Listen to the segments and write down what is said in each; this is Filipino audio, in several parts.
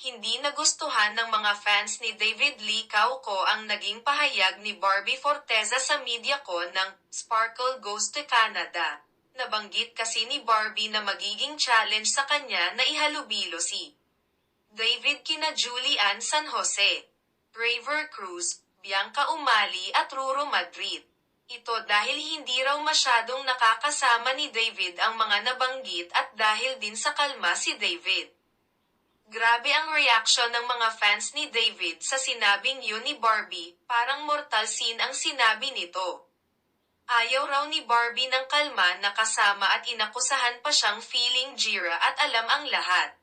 Hindi nagustuhan ng mga fans ni David Lee Cauco ang naging pahayag ni Barbie Forteza sa MediaCon ng Sparkle Goes to Canada. Nabanggit kasi ni Barbie na magiging challenge sa kanya na ihalubilo si David kina Julian San Jose, Raver Cruz, Bianca Umali at Ruro Madrid. Ito dahil hindi raw masyadong nakakasama ni David ang mga nabanggit at dahil din sa kalma si David. Grabe ang reaksyon ng mga fans ni David sa sinabing yun ni Barbie, parang mortal sin ang sinabi nito. Ayaw raw ni Barbie ng kalma na kasama at inakusahan pa siyang feeling Jira at alam ang lahat.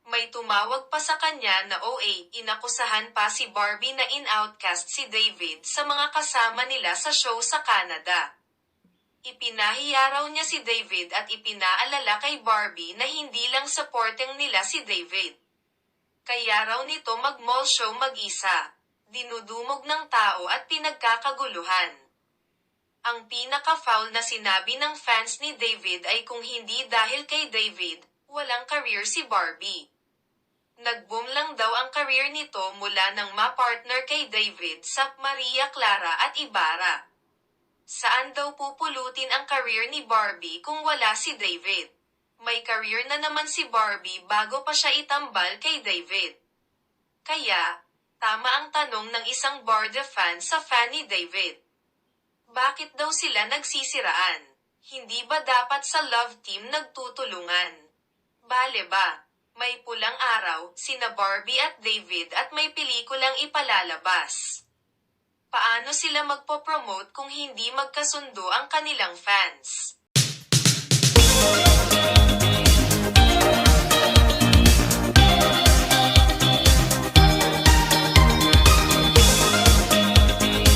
May tumawag pa sa kanya na OA, inakusahan pa si Barbie na in-outcast si David sa mga kasama nila sa show sa Canada. Ipinahiya raw niya si David at ipinaalala kay Barbie na hindi lang supporting nila si David. Kaya raw nito mag-mall show mag-isa. Dinudumog ng tao at pinagkakaguluhan. Ang pinaka-foul na sinabi ng fans ni David ay kung hindi dahil kay David, walang career si Barbie. Nag-boom lang daw ang career nito mula nang ma-partner kay David sa Maria Clara at Ibarra. Saan daw pupulutin ang career ni Barbie kung wala si David? May career na naman si Barbie bago pa siya itambal kay David. Kaya, tama ang tanong ng isang Barda fan sa fan ni David. Bakit daw sila nagsisiraan? Hindi ba dapat sa love team nagtutulungan? Bale ba? May pulang araw, sina Barbie at David at may pelikulang ipalalabas. Paano sila magpo-promote kung hindi magkasundo ang kanilang fans?